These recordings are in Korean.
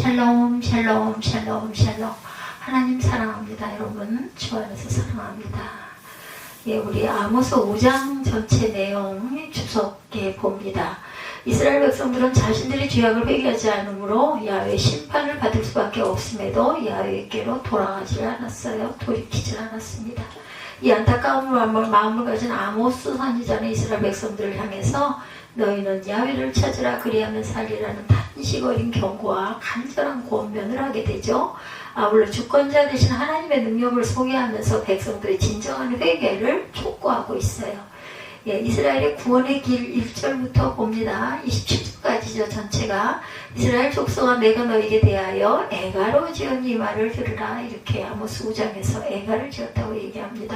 샬롬 샬롬 샬롬 샬롬. 하나님 사랑합니다. 여러분 주 안에서 사랑합니다. 예, 우리 아모스 5장 전체 내용 주석에 봅니다. 이스라엘 백성들은 자신들이 죄악을 회개하지 않으므로 야훼 심판을 받을 수밖에 없음에도 야훼께로 돌아가지 않았어요. 돌이키지 않았습니다. 이 안타까운 마음을 가진 아모스 선지자는 이스라엘 백성들을 향해서 너희는 야훼를 찾으라 그리하면 살리라는 탄식 어린 경고와 간절한 권면을 하게 되죠. 아울러 주권자 되신 하나님의 능력을 소개하면서 백성들의 진정한 회개를 촉구하고 있어요. 예, 이스라엘의 구원의 길 1절부터 봅니다. 27절까지죠. 전체가 이스라엘 족속아 내가 너에게 대하여 애가로 지은 이 말을 들으라. 이렇게 아모스 5장에서 애가를 지었다고 얘기합니다.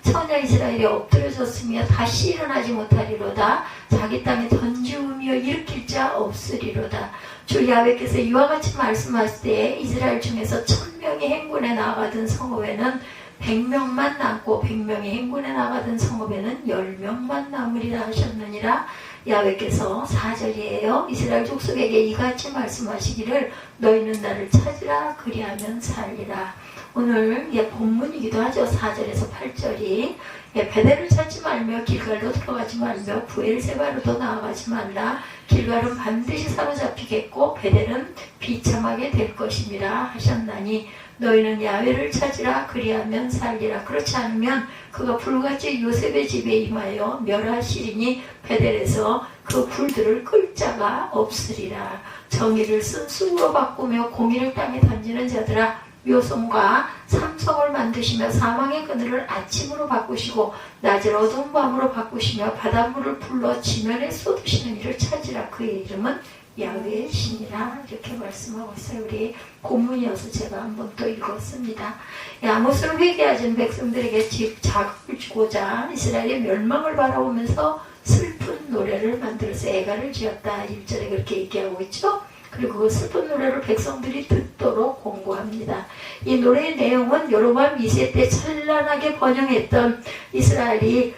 처녀 이스라엘이 엎드려졌으며 다시 일어나지 못하리로다. 자기 땅에 던지우며 일으킬 자 없으리로다. 주 야훼께서 이와 같이 말씀하실 때 이스라엘 중에서 1000명이 행군에 나가던 성읍에는 100명만 남고 100명이 행군에 나가던 성읍에는 10명만 남으리라 하셨느니라. 야훼께서 4절이에요. 이스라엘 족속에게 이같이 말씀하시기를 너희는 나를 찾으라 그리하면 살리라. 오늘 본문이기도 하죠. 4절에서 8절이 베델을 찾지 말며 길갈로 들어가지 말며 브엘세바로도 나아가지 말라. 길갈은 반드시 사로잡히겠고 베델은 비참하게 될 것임이라 하셨나니 너희는 야훼를 찾으라 그리하면 살리라. 그렇지 않으면 그가 불같이 요셉의 집에 임하여 멸하시리니 베델에서 그 불들을 끌 자가 없으리라. 정의를 쓴 쑥으로 바꾸며 공의를 땅에 던지는 자들아 묘성과 삼성을 만드시며 사망의 그늘을 아침으로 바꾸시고 낮을 어두운 밤으로 바꾸시며 바닷물을 불러 지면에 쏟으시는 이를 찾으라. 그의 이름은 야훼의 신이라. 이렇게 말씀하고 있어요. 우리 본문이어서 제가 한번 또 읽었습니다. 아모스를 회개하신 백성들에게 자극을 주고자 이스라엘의 멸망을 바라보면서 슬픈 노래를 만들어서 애가를 지었다. 1절에 그렇게 얘기하고 있죠. 그리고 그 슬픈 노래를 백성들이 듣도록 공고합니다. 이 노래의 내용은 여로보암 2세 때 찬란하게 번영했던 이스라엘이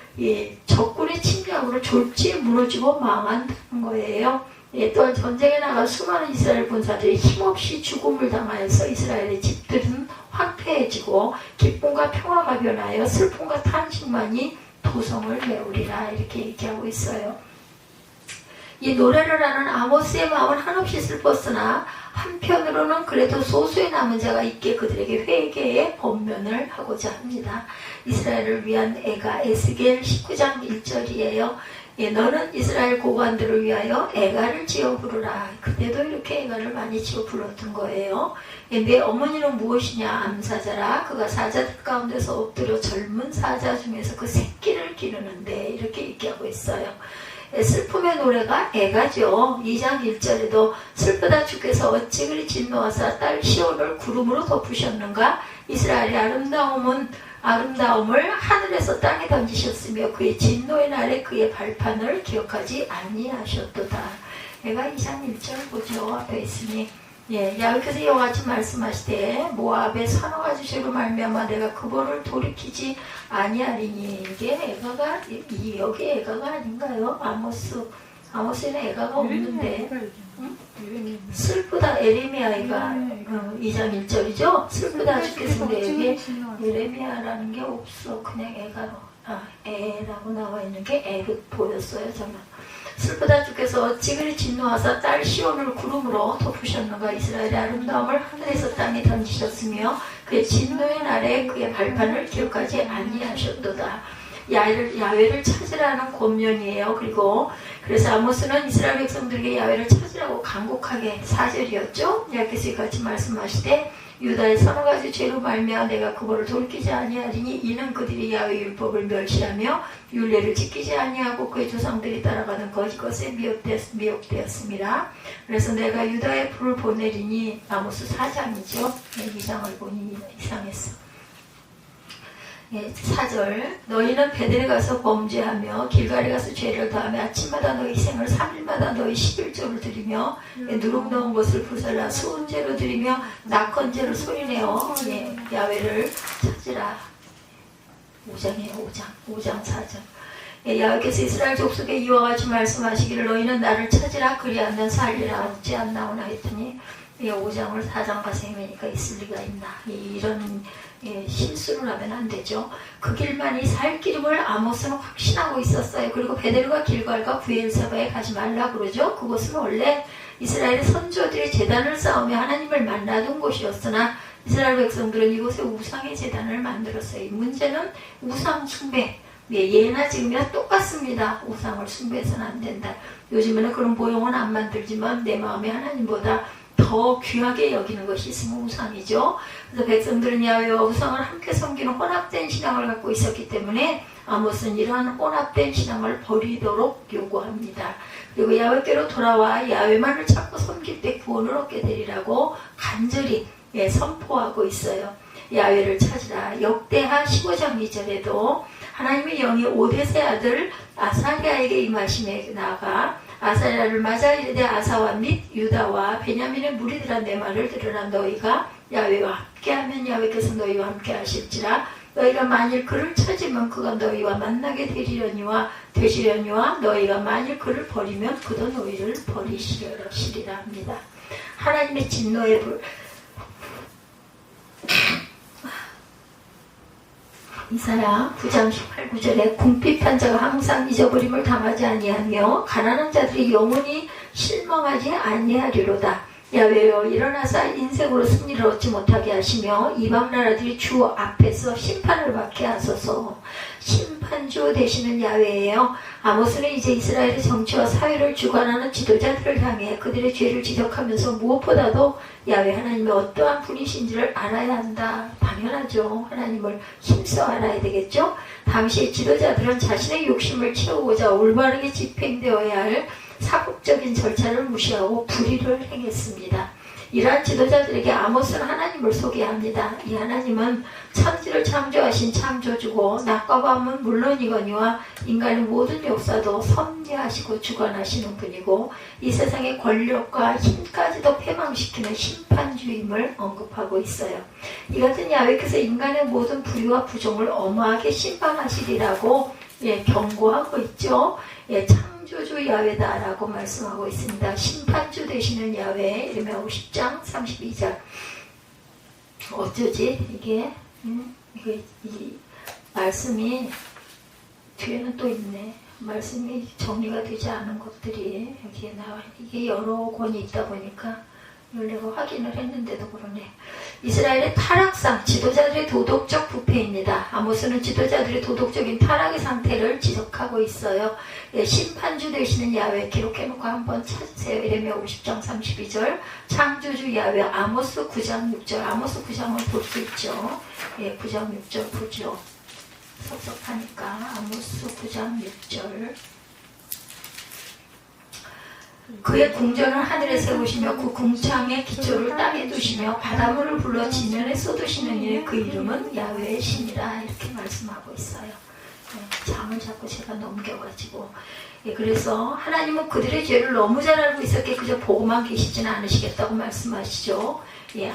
적군의 침략으로 졸지에 무너지고 망한다는 거예요. 또한 전쟁에 나가 수많은 이스라엘 군사들이 힘없이 죽음을 당하여서 이스라엘의 집들은 황폐해지고 기쁨과 평화가 변하여 슬픔과 탄식만이 도성을 메우리라. 이렇게 얘기하고 있어요. 이 노래를 하는 아모스의 마음은 한없이 슬펐으나 한편으로는 그래도 소수의 남은 자가 있기에 그들에게 회개의 권면을 하고자 합니다. 이스라엘을 위한 애가 에스겔 19장 1절이에요. 너는 이스라엘 고관들을 위하여 애가를 지어 부르라. 그때도 이렇게 애가를 많이 지어 불렀던 거예요. 내 어머니는 무엇이냐? 암사자라. 그가 사자들 가운데서 엎드려 젊은 사자 중에서 그 새끼를 기르는데. 이렇게 얘기하고 있어요. 슬픔의 노래가 애가죠. 2장 1절에도 슬프다 주께서 어찌 그리 진노하사 딸 시온을 구름으로 덮으셨는가? 이스라엘의 아름다움을 하늘에서 땅에 던지셨으며 그의 진노의 날에 그의 발판을 기억하지 아니하셨도다. 애가 2장 1절 보죠. 앞에 있으니 야훼께서 이와 같이 말씀하시되 모압의 산호가지 죄로 말미암아 내가 그거를 돌이키지 아니하리니. 이게 애가가 여기 애가가 아닌가요? 아모스에는 애가가 없는데 슬프다. 에레미야가 2장 1절이죠. 슬프다 주께서인데 여기 에레미야라는 게 없어. 그냥 애라고 나와 있는 게 애로 보였어요. 저는. 슬프다 주께서 어찌 그리 진노하사 딸 시온을 구름으로 덮으셨는가? 이스라엘의 아름다움을 하늘에서 땅에 던지셨으며 그의 진노의 날에 그의 발판을 기억하지 아니하셨도다. 야훼를 찾으라는 권면이에요. 그래서 아모스는 이스라엘 백성들에게 야훼를 찾으라고 간곡하게 4절이었죠. 야훼께서 같이 말씀하시되 유다의 서너 가지 죄로 말미암아 내가 그거를 돌이키지 아니하리니 이는 그들이 야훼 율법을 멸시하며 율례를 지키지 아니하고 그의 조상들이 따라가는 거짓것에 미혹되었습니다. 그래서 내가 유다의 불을 보내리니 아모스 4장이죠. 2장을 보니 이상했어. 4절 너희는 베델에 가서 범죄하며 길갈에 가서 죄를 더하며 아침마다 너희 생을 3일마다 너희 11조를 드리며 누룩 넣은 것을 부살라 수은제로 드리며 낙헌제로 소리내어 야훼를 찾으라. 5장이에요. 5장 4절. 야훼께서 이스라엘 족속에 이와 같이 말씀하시기를 너희는 나를 찾으라 그리하면 살리라. 어찌 안 나오나 했더니 5장을 4장 가서 헤매니까 있을 리가 있나. 이런 실수를 하면 안 되죠. 그 길만이 살 길임을 아모스는 확신하고 있었어요. 그리고 베델과 길갈과 브엘세바에 가지 말라 그러죠. 그곳은 원래 이스라엘의 선조들이 제단을 쌓으며 하나님을 만나던 곳이었으나 이스라엘 백성들은 이곳에 우상의 제단을 만들었어요. 이 문제는 우상 숭배. 예나 지금이나 똑같습니다. 우상을 숭배해서는 안 된다. 요즘에는 그런 모형은 안 만들지만 내 마음에 하나님보다 더 귀하게 여기는 것이 있으면 우상이죠. 그래서 백성들은 야훼와 우상을 함께 섬기는 혼합된 신앙을 갖고 있었기 때문에 아모스는 이러한 혼합된 신앙을 버리도록 요구합니다. 그리고 야훼께로 돌아와 야훼만을 찾고 섬길 때 구원을 얻게 되리라고 간절히 선포하고 있어요. 야훼를 찾으라. 역대하 15장 2절에도 하나님의 영이 오뎃의 아들 아사랴에게 임하심에 나아가 아사랴를 맞아 이르되 아사와 및 유다와 베냐민의 무리들아 내 말을 들으라. 너희가 야훼와 함께하면 야훼께서 너희와 함께 하실지라. 너희가 만일 그를 찾으면 그가 너희와 만나게 되시려니와 너희가 만일 그를 버리면 그도 너희를 버리시리라 합니다. 하나님의 진노의 불. 이사야 9장 18, 9절에 궁핍한 자가 항상 잊어버림을 당하지 아니하며 가난한 자들이 영원히 실망하지 아니하리로다. 야훼여 일어나사 인생으로 승리를 얻지 못하게 하시며 이방 나라들이 주 앞에서 심판을 받게 하소서. 심판주 되시는 야훼예요. 아모스는 이제 이스라엘의 정치와 사회를 주관하는 지도자들을 향해 그들의 죄를 지적하면서 무엇보다도 야훼 하나님의 어떠한 분이신지를 알아야 한다. 당연하죠. 하나님을 힘써 알아야 되겠죠. 당시 지도자들은 자신의 욕심을 채우고자 올바르게 집행되어야 할 사국적인 절차를 무시하고 불의를 행했습니다. 이러한 지도자들에게 아모스는 하나님을 소개합니다. 이 하나님은 천지를 창조하신 창조주고 낮과 밤은 물론이거니와 인간의 모든 역사도 섭리하시고 주관하시는 분이고 이 세상의 권력과 힘까지도 패망시키는 심판주임을 언급하고 있어요. 이 같은 야훼께서 인간의 모든 불의와 부정을 엄하게 심판하시리라고 경고하고 있죠. 창조주 야훼다라고 말씀하고 있습니다. 심판주 되시는 야훼. 이르미야 50장 32절. 어쩌지 이게 이 말씀이 뒤에는 또 있네. 말씀이 정리가 되지 않은 것들이 여기에 나와. 이게 여러 권이 있다 보니까 내가 확인을 했는데도 그러네. 이스라엘의 타락상, 지도자들의 도덕적 부패입니다. 아모스는 지도자들의 도덕적인 타락의 상태를 지적하고 있어요. 심판주 되시는 야훼 기록해놓고 한번 찾으세요. 이레미야 50장 32절. 창조주 야훼. 아모스 9장 6절. 아모스 9장은 볼 수 있죠. 9장 6절 보죠. 섭섭하니까 아모스 9장 6절. 그의 궁전을 하늘에 세우시며 그 궁창의 기초를 땅에 두시며 바닷물을 불러 지면에 쏟으시는 이의 그 이름은 야훼의 신이라. 이렇게 말씀하고 있어요. 장을 자꾸 제가 넘겨가지고. 그래서 하나님은 그들의 죄를 너무 잘 알고 있었기에 그저 보고만 계시지는 않으시겠다고 말씀하시죠.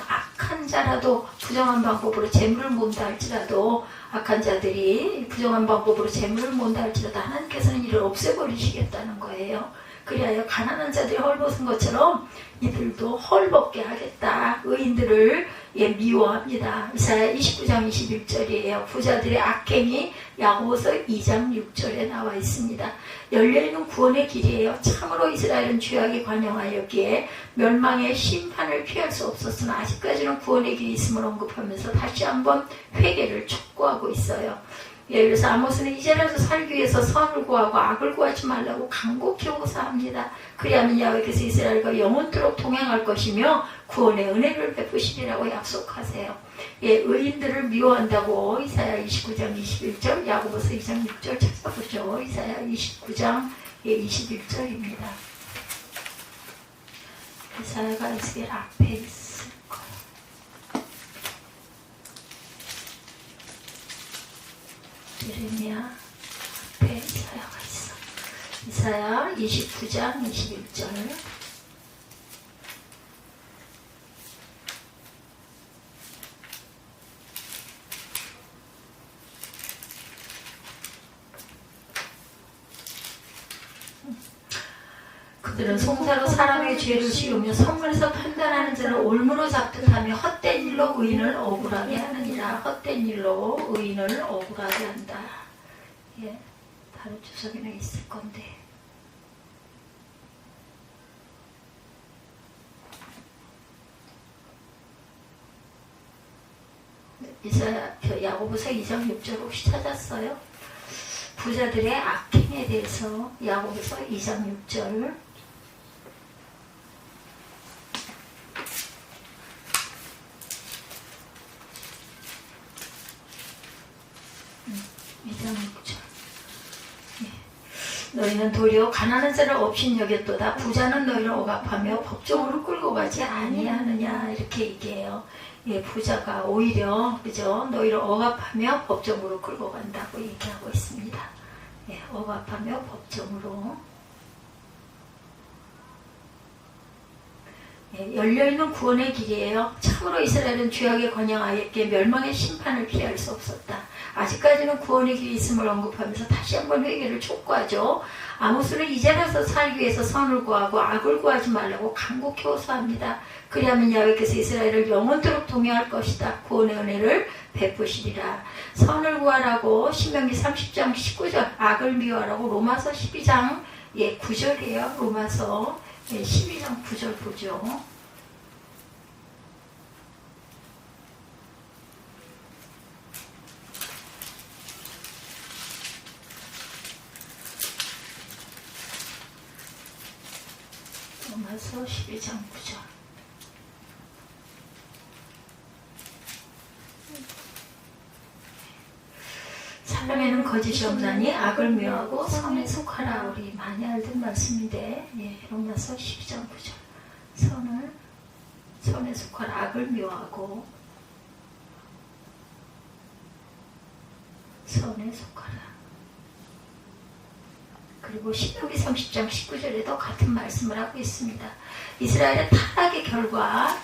악한 자라도 부정한 방법으로 재물을 모은다 할지라도 악한 자들이 부정한 방법으로 재물을 모은다 할지라도 하나님께서는 이를 없애버리시겠다는 거예요. 그리하여 가난한 자들이 헐벗은 것처럼 이들도 헐벗게 하겠다. 의인들을 미워합니다. 이사야 29장 21절이에요. 부자들의 악행이 야고보서 2장 6절에 나와 있습니다. 열려있는 구원의 길이에요. 참으로 이스라엘은 죄악에 관영하였기에 멸망의 심판을 피할 수 없었으나 아직까지는 구원의 길이 있음을 언급하면서 다시 한번 회개를 촉구하고 있어요. 그래서 아모스는 이제라도 살기 위해서 선을 구하고 악을 구하지 말라고 간곡히 호소합니다. 그리하면 야훼께서 이스라엘과 영원토록 동행할 것이며 구원의 은혜를 베푸시리라고 약속하세요. 의인들을 미워한다고 이사야 29장 21절, 야고보서 2장 6절 찾아보죠. 이사야 29장 21절입니다. 이사야가 이스라엘 앞에 있을 거예요. 예레미야 앞에 이사야가 있어. 이사야 29장 21절. 그들은 송사로 사람의 죄를 씌우며 선문에서 판단하는 자를 올무로 잡듯 하며 헛된 일로 의인을 억울하게 하느니라. 헛된 일로 의인을 억울하게 한다. 예, 다른 주석에는 있을 건데. 야고보서 2장 6절 혹시 찾았어요? 부자들의 악행에 대해서 야고보서 2장 6절. 2장 6절. 너희는 도리어 가난한 자를 업신 여겼도다. 부자는 너희를 억압하며 법정으로 끌고 가지 아니하느냐. 이렇게 얘기해요. 예, 부자가 오히려 그죠? 너희를 억압하며 법정으로 끌고 간다고 얘기하고 있습니다. 예, 억압하며 법정으로. 예, 열려있는 구원의 길이에요. 참으로 이스라엘은 죄악에 관영하였기에 멸망의 심판을 피할 수 없었다. 아직까지는 구원의 길이 있음을 언급하면서 다시 한번 회개를 촉구하죠. 아모스는 이제라서 살기 위해서 선을 구하고 악을 구하지 말라고 간곡히 호소합니다. 그리하면 야훼께서 이스라엘을 영원토록 동행할 것이다. 구원의 은혜를 베푸시리라. 선을 구하라고 신명기 30장 19절, 악을 미워하라고 로마서 12장 9절이에요. 로마서 12장 9절 보죠. 로마서 12장 9절. 사람에는 거짓이 없나니 악을 미워하고 선에 속하라. 우리 많이 알던 말씀인데, 예, 로마서 12장 9절. 선에 속하라. 악을 미워하고 선에 속하라. 그리고 신명기 30장 19절에도 같은 말씀을 하고 있습니다. 이스라엘의 타락의 결과가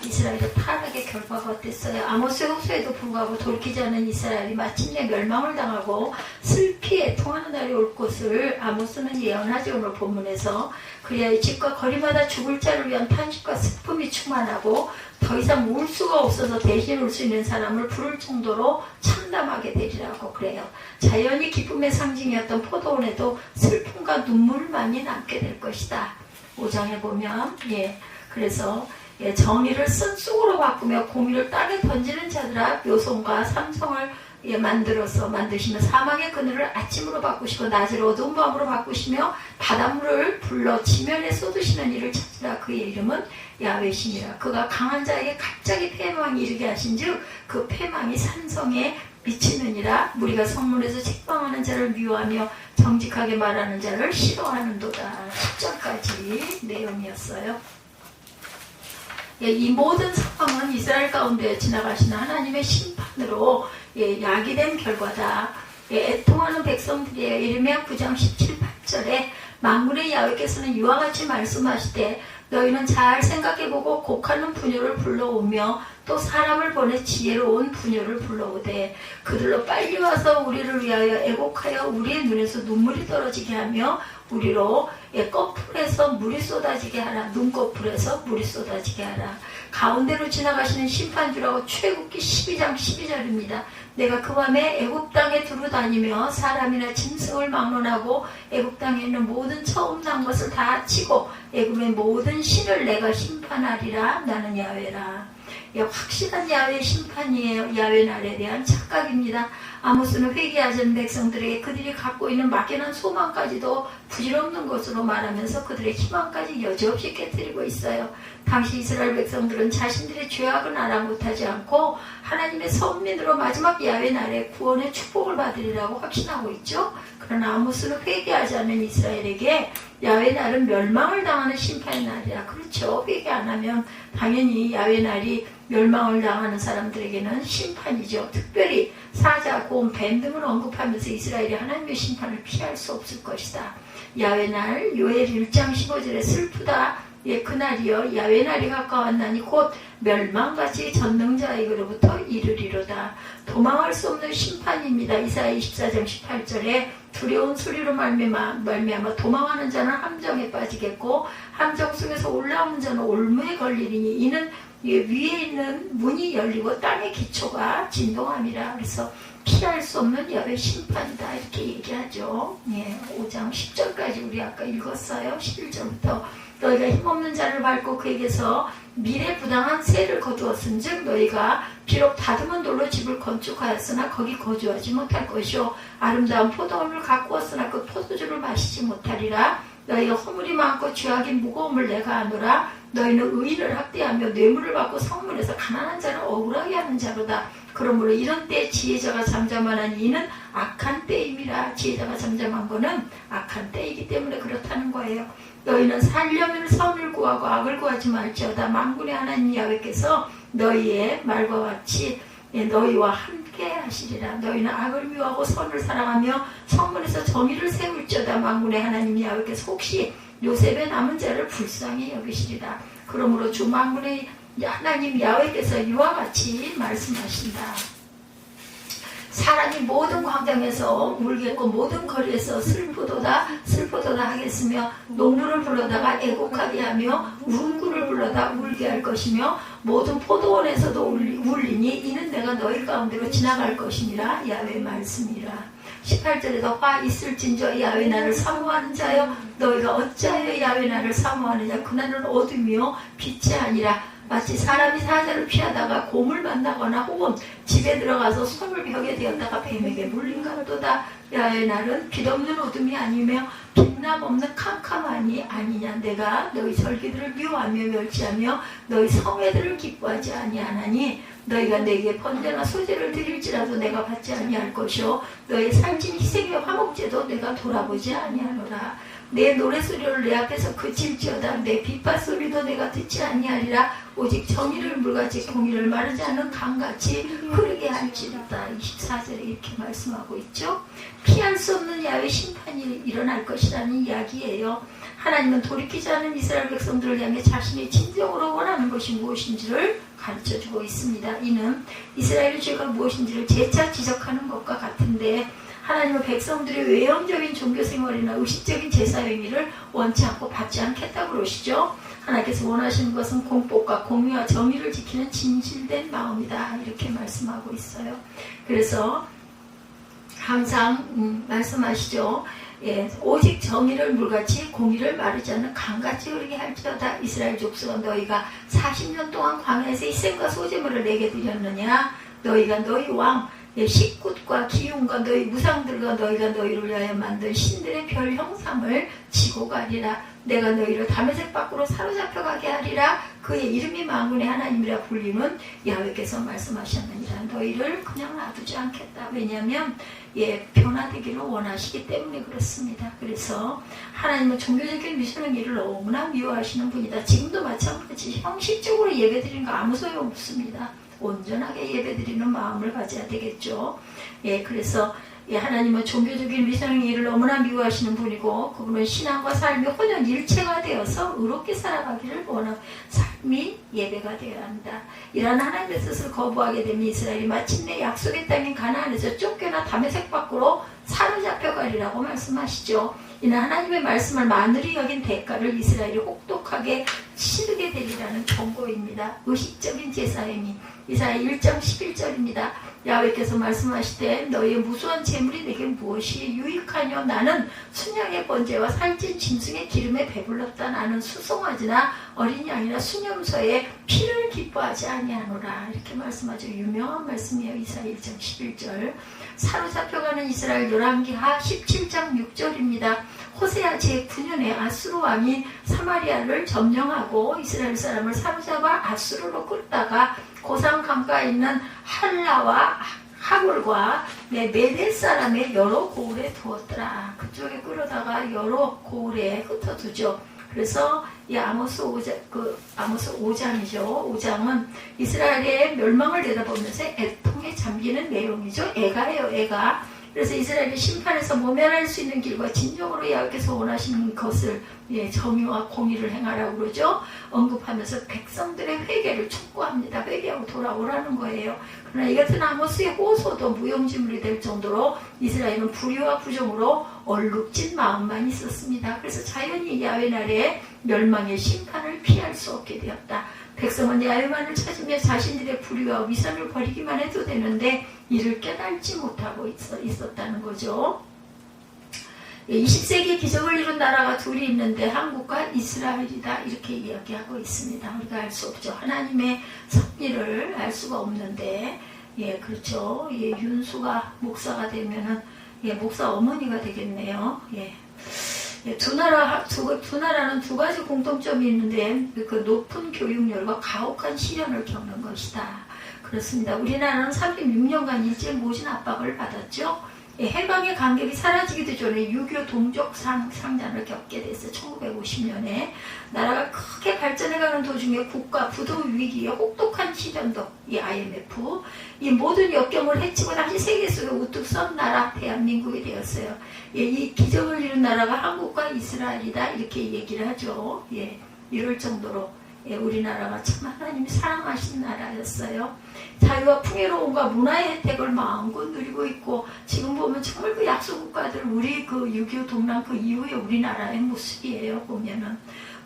어땠어요? 아모스 호소에도 불구하고 돌이키지 않은 이스라엘이 마침내 멸망을 당하고 슬피 애통하는 날이 올 것을 아모스는 예언하지. 오늘 본문에서. 그래야 이 집과 거리마다 죽을 자를 위한 탄식과 슬픔이 충만하고 더 이상 울 수가 없어서 대신 울 수 있는 사람을 부를 정도로 참담하게 되리라고 그래요. 자연이 기쁨의 상징이었던 포도원에도 슬픔과 눈물만이 남게 될 것이다. 5장에 보면, 그래서 정의를 쓴 쑥으로 바꾸며 공의를 땅에 던지는 자들아, 묘송과 삼성을 만드시며 사막의 그늘을 아침으로 바꾸시고 낮을 어두운 밤으로 바꾸시며 바닷물을 불러 지면에 쏟으시는 이를 찾으라. 그의 이름은 야훼시니라. 그가 강한 자에게 갑자기 패망이 이르게 하신즉 그 패망이 산성에 미치느니라. 무리가 성문에서 책방하는 자를 미워하며 정직하게 말하는 자를 싫어하는도다. 10절까지 내용이었어요. 이 모든 상황은 이스라엘 가운데 지나가시는 하나님의 심판으로 야기된 결과다. 애통하는 백성들이에요. 예레미야 9장 17, 8절에 만군의 야훼께서는 이와 같이 말씀하시되 너희는 잘 생각해보고 곡하는 부녀를 불러오며 또 사람을 보내 지혜로운 부녀를 불러오되 그들로 빨리 와서 우리를 위하여 애곡하여 우리의 눈에서 눈물이 떨어지게 하며 우리로 꺼풀에서 물이 쏟아지게 하라. 눈꺼풀에서 물이 쏟아지게 하라. 가운데로 지나가시는 심판주라고 출애굽기 12장 12절입니다. 내가 그 밤에 애굽 땅에 두루다니며 사람이나 짐승을 막론하고 애굽 땅에 있는 모든 처음 난 것을 다 치고 애굽의 모든 신을 내가 심판하리라. 나는 야훼라. 확실한 야훼 심판이에요. 야훼 날에 대한 착각입니다. 아모스는 회개하지 않은 백성들에게 그들이 갖고 있는 막연한 소망까지도 부질없는 것으로 말하면서 그들의 희망까지 여지없이 깨뜨리고 있어요. 당시 이스라엘 백성들은 자신들의 죄악은 아랑곳하지 않고 하나님의 선민으로 마지막 야훼 날에 구원의 축복을 받으리라고 확신하고 있죠. 그러나 아모스는 회개하지 않는 이스라엘에게 야훼 날은 멸망을 당하는 심판의 날이라. 그렇죠. 회개 안 하면 당연히 야훼 날이 멸망을 당하는 사람들에게는 심판이죠. 특별히 사자, 곰, 뱀 등을 언급하면서 이스라엘이 하나님의 심판을 피할 수 없을 것이다. 야훼 날 요엘 1장 15절에 슬프다 예, 그날이여 야훼 날이 가까웠나니 곧 멸망같이 전능자에게로부터 이르리로다. 도망할 수 없는 심판입니다. 이사야 24장 18절에 두려운 소리로 말미암아 도망하는 자는 함정에 빠지겠고 함정 속에서 올라오는 자는 올무에 걸리리니 이는 위에 있는 문이 열리고 땅의 기초가 진동함이라. 그래서 피할 수 없는 야훼 심판이다 이렇게 얘기하죠. 예, 5장 10절까지 우리 아까 읽었어요. 11절부터 너희가 힘없는 자를 밟고 그에게서 미래부당한 세를 거두었은즉 너희가 비록 다듬은 돌로 집을 건축하였으나 거기 거주하지 못할 것이요 아름다운 포도원을 가꾸었으나 그 포도주를 마시지 못하리라. 너희가 허물이 많고 죄악이 무거움을 내가 아노라. 너희는 의인을 학대하며 뇌물을 받고 성문에서 가난한 자를 억울하게 하는 자로다. 그러므로 이런 때 지혜자가 잠잠하나니 이는 악한 때임이라. 지혜자가 잠잠한 거는 악한 때이기 때문에 그렇다는 거예요. 너희는 살려면 선을 구하고 악을 구하지 말지어다. 만군의 하나님 야훼께서 너희의 말과 같이 너희와 함께 하시리라. 너희는 악을 미워하고 선을 사랑하며 성문에서 정의를 세울지어다. 만군의 하나님 야훼께서 혹시 요셉의 남은 자를 불쌍히 여기시리라. 그러므로 주 만군의 하나님 야훼께서 이와 같이 말씀하신다. 사람이 모든 광장에서 울겠고 모든 거리에서 슬프도다 하겠으며 농부를 불러다가 애곡하게 하며 우음꾼을 불러다 울게 할 것이며 모든 포도원에서도 울리니 이는 내가 너희 가운데로 지나갈 것이니라. 야훼 말씀이라. 18절에도 화 있을진저 야훼 나를 사모하는 자여 너희가 어찌하여 야훼 나를 사모하느냐. 그날은 어둠이요 빛이 아니라 마치 사람이 사자를 피하다가 곰을 만나거나 혹은 집에 들어가서 손을 벽에 대었다가 뱀에게 물린 같도다. 야훼 날은 빛없는 어둠이 아니며 빛남 없는 캄캄하니 아니냐. 내가 너희 절기들을 미워하며 멸시하며 너희 성회들을 기뻐하지 아니하나니 너희가 내게 번제나 소제를 드릴지라도 내가 받지 아니할 것이요 너희 살찐 희생의 화목제도 내가 돌아보지 아니하노라. 내 노래소리를 내 앞에서 그칠지어다. 내 빗발소리도 내가 듣지 아니하리라. 오직 정의를 물같이 공의를 마르지 않은 강같이 흐르게 할지로다. 24절에 이렇게 말씀하고 있죠. 피할 수 없는 야훼 심판이 일어날 것이라는 이야기예요. 하나님은 돌이키지 않은 이스라엘 백성들을 향해 자신이 진정으로 원하는 것이 무엇인지를 가르쳐주고 있습니다. 이는 이스라엘의 죄가 무엇인지를 재차 지적하는 것과 같은데 하나님은 백성들의 외형적인 종교생활이나 의식적인 제사행위를 원치 않고 받지 않겠다고 그러시죠. 하나님께서 원하시는 것은 공복과 공의와 정의를 지키는 진실된 마음이다 이렇게 말씀하고 있어요. 그래서 항상 말씀하시죠. 예, 오직 정의를 물같이 공의를 마르지 않는 강같이 흐르게 할지어다. 이스라엘 족속아 너희가 40년 동안 광야에서 희생과 소제물을 내게 드렸느냐. 너희가 너희 왕 식굿과 기운과 너희 무상들과 너희가 너희를 위하여 만든 신들의 별 형상을 지고 가리라. 내가 너희를 다메섹 밖으로 사로잡혀가게 하리라. 그의 이름이 만군의 하나님이라 불림은 야훼께서 말씀하셨느니라. 너희를 그냥 놔두지 않겠다. 왜냐하면 변화되기를 원하시기 때문에 그렇습니다. 그래서 하나님은 종교적인 미션의 일을 너무나 미워하시는 분이다. 지금도 마찬가지. 형식적으로 예배드리는 거 아무 소용없습니다. 온전하게 예배드리는 마음을 가져야 되겠죠. 그래서 하나님은 종교적인 미션의 일을 너무나 미워하시는 분이고 그분은 신앙과 삶이 혼연일체가 되어서 의롭게 살아가기를 원하고 삶이 예배가 되어야 한다. 이러한 하나님의 뜻을 거부하게 되면 이스라엘이 마침내 약속의 땅인 가나안에서 쫓겨나 다메섹 밖으로 사로잡혀가리라고 말씀하시죠. 이는 하나님의 말씀을 만으리 여긴 대가를 이스라엘이 혹독하게 치르게 되리라는 경고입니다. 의식적인 제사행위 이사야 1장 11절입니다. 야훼께서 말씀하시되 너희의 무수한 재물이 내게 무엇이 유익하뇨. 나는 순양의 번제와 살찐 짐승의 기름에 배불렀다. 나는 수송아지나 어린 양이나 수념소에 피를 기뻐하지 아니하노라. 이렇게 말씀하죠. 유명한 말씀이에요. 이사야 1장 11절. 사로잡혀가는 이스라엘 열왕기하 17장 6절입니다. 호세아 제9년에 아수르 왕이 사마리아를 점령하고 이스라엘 사람을 사로잡아 아수르로 끌다가 고산 강가에 있는 할라와 하골과 메대 사람의 여러 고을에 두었더라. 그쪽에 끌어다가 여러 고을에 흩어두죠. 그래서 이 아모스 5장이죠. 5장은 이스라엘의 멸망을 내다보면서 애통에 잠기는 내용이죠. 애가예요. 애가. 그래서 이스라엘의 심판에서 모면할 수 있는 길과 진정으로 야훼께서 원하시는 것을 정의와 공의를 행하라고 그러죠. 언급하면서 백성들의 회개를 촉구합니다. 회개하고 돌아오라는 거예요. 그러나 이 같은 아모스의 호소도 무용지물이 될 정도로 이스라엘은 불의와 부정으로 얼룩진 마음만 있었습니다. 그래서 자연히 야훼 날에 멸망의 심판을 피할 수 없게 되었다. 백성은 야훼만을 찾으며 자신들의 불의와 위선을 버리기만 해도 되는데 이를 깨닫지 못하고 있었다는 거죠. 20세기에 기적을 이룬 나라가 둘이 있는데 한국과 이스라엘이다 이렇게 이야기하고 있습니다. 우리가 알 수 없죠. 하나님의 섭리를 알 수가 없는데 그렇죠. 윤수가 목사가 되면은 목사 어머니가 되겠네요. 두 나라는 두 가지 공통점이 있는데 그 높은 교육열과 가혹한 시련을 겪는 것이다. 그렇습니다. 우리나라는 36년간 일제 모진 압박을 받았죠. 해방의 간격이 사라지기도 전에 6.25 동족 상잔을 겪게 됐어요. 1950년에 나라가 크게 발전해가는 도중에 국가 부도 위기에 혹독한 시련도 이 IMF 이 모든 역경을 헤치고 다시 세계 속에 우뚝 선 나라 대한민국이 되었어요. 이 기적을 이룬 나라가 한국과 이스라엘이다 이렇게 얘기를 하죠. 이럴 정도로 우리나라가 참 하나님이 사랑하신 나라였어요. 자유와 풍요로움과 문화의 혜택을 마음껏 누리고 있고 지금 보면 정말 그 약소국가들 우리 그 6.25 동란 그 이후에 우리나라의 모습이에요. 보면은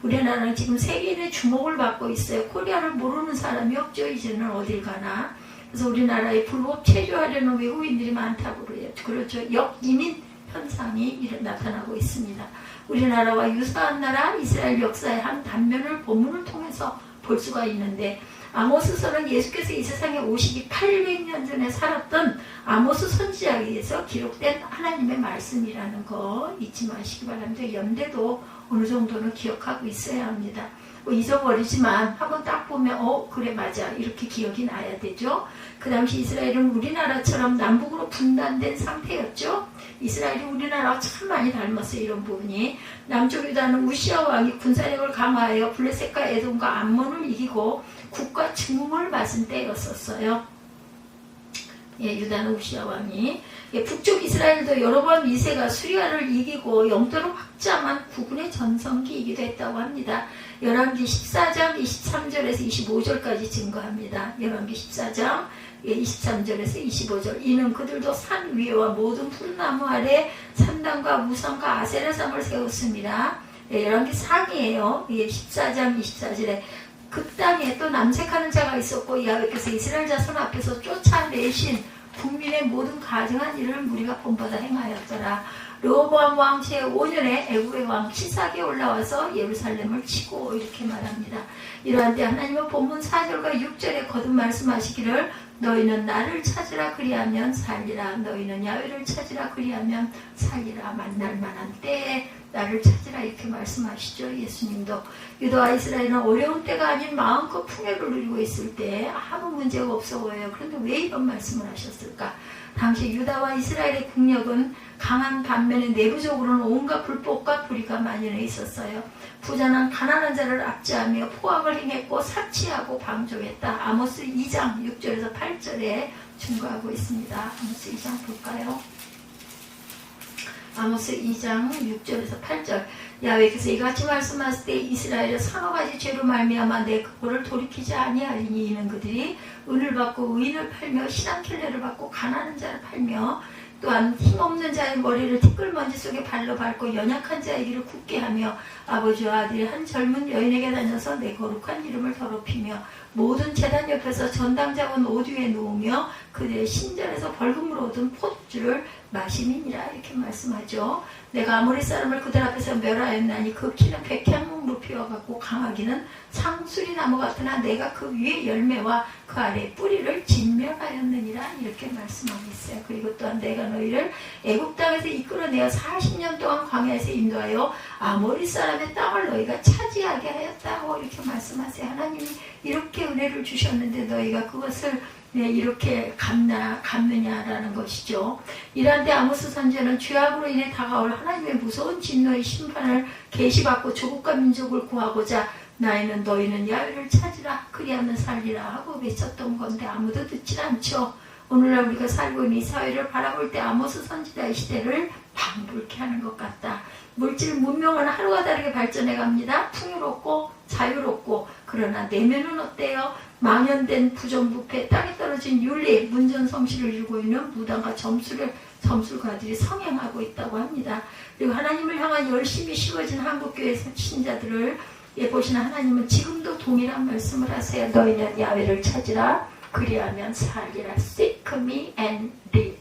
우리나라는 지금 세계인의 주목을 받고 있어요. 코리아를 모르는 사람이 없죠. 이제는 어딜 가나. 그래서 우리나라에 불법 체류하려는 외국인들이 많다고 그래요. 그렇죠. 역이민 현상이 나타나고 있습니다. 우리나라와 유사한 나라 이스라엘 역사의 한 단면을 본문을 통해서 볼 수가 있는데 아모스서는 예수께서 이 세상에 오시기 800년 전에 살았던 아모스 선지자에서 기록된 하나님의 말씀이라는 거 잊지 마시기 바랍니다. 연대도 어느 정도는 기억하고 있어야 합니다. 잊어버리지만 한번 딱 보면 그래 맞아 이렇게 기억이 나야 되죠. 그 당시 이스라엘은 우리나라처럼 남북으로 분단된 상태였죠. 이스라엘이 우리나라와 참 많이 닮았어요. 이런 부분이. 남쪽 유다는 우시아 왕이 군사력을 강화하여 블레셋과 에돔과 암몬을 이기고 국가 증움을 맞은 때였었어요. 유다는 우시아 왕이. 북쪽 이스라엘도 여러 번 미세가 수리아를 이기고 영토를 확장한 국군의 전성기이기도 했다고 합니다. 열왕기 14장 23절에서 25절까지 증거합니다. 열왕기 14장 23절에서 25절 이는 그들도 산 위에와 모든 푸른나무 아래 산당과 우상과 아세라상을 세웠습니다. 열왕기 상이에요. 14장 24절에 그 땅에 또 남색하는 자가 있었고 야훼께서 이스라엘 자손 앞에서 쫓아내신 국민의 모든 가증한 일을 무리가 본받아 행하였더라. 르호보암 왕 제5년에 애굽의 왕 시삭이 올라와서 예루살렘을 치고 이렇게 말합니다. 이러한 때 하나님은 본문 4절과 6절에 거듭 말씀하시기를 너희는 나를 찾으라 그리하면 살리라. 너희는 야훼를 찾으라 그리하면 살리라. 만날 만한 때에 나를 찾으라 이렇게 말씀하시죠. 예수님도. 유다와 이스라엘은 어려운 때가 아닌 마음껏 풍요를 누리고 있을 때 아무 문제가 없어 보여요. 그런데 왜 이런 말씀을 하셨을까? 당시 유다와 이스라엘의 국력은 강한 반면에 내부적으로는 온갖 불법과 불의가 만연해 있었어요. 부자는 가난한 자를 압제하며 포악을 행했고 사치하고 방종했다. 아모스 2장 6절에서 8절에 증거하고 있습니다. 아모스 2장 볼까요? 아모스 2장 6절에서 8절 야훼께서 이같이 말씀하실 때 이스라엘의 서너 가지 죄로 말미암아 내 그거를 돌이키지 아니하리니 이는 그들이 은을 받고 의인을 팔며 신앙킬레를 받고 가난한 자를 팔며 또한 힘없는 자의 머리를 티끌먼지 속에 발로 밟고 연약한 자의 길을 굳게 하며 아버지와 아들이 한 젊은 여인에게 다녀서 내 거룩한 이름을 더럽히며 모든 제단 옆에서 전당 잡은 옷 위에 놓으며 그들의 신전에서 벌금으로 얻은 포도주를 마시니라 이렇게 말씀하죠. 내가 아모리 사람을 그들 앞에서 멸하였나니 그 키는 백향목으로 피어갖고 강하기는 상수리 나무 같으나 내가 그 위에 열매와 그 아래 뿌리를 진멸하였느니라 이렇게 말씀하고 있어요. 그리고 또한 내가 너희를 애굽 땅에서 이끌어내어 40년 동안 광야에서 인도하여 아모리 사람의 땅을 너희가 차지하게 하였다고 이렇게 말씀하세요. 하나님이 이렇게 은혜를 주셨는데 너희가 그것을 이렇게 갚느냐라는 것이죠. 이러한 때 아모스 선지자는 죄악으로 인해 다가올 하나님의 무서운 진노의 심판을 계시받고 조국과 민족을 구하고자 너희는 야훼를 찾으라 그리하면 살리라 하고 외쳤던 건데 아무도 듣지 않죠. 오늘날 우리가 살고 있는 이 사회를 바라볼 때 아모스 선지자의 시대를 방불케 하는 것 같다. 물질 문명은 하루가 다르게 발전해 갑니다. 풍요롭고 자유롭고, 그러나 내면은 어때요? 망연된 부정부패, 땅에 떨어진 윤리, 문전성시를 이루고 있는 무당과 점술가들이 성행하고 있다고 합니다. 그리고 하나님을 향한 열심히 식어진 한국교회 신자들을 보시는 하나님은 지금도 동일한 말씀을 하세요. 너희는 야훼를 찾으라, 그리하면 살리라. Seek me and live.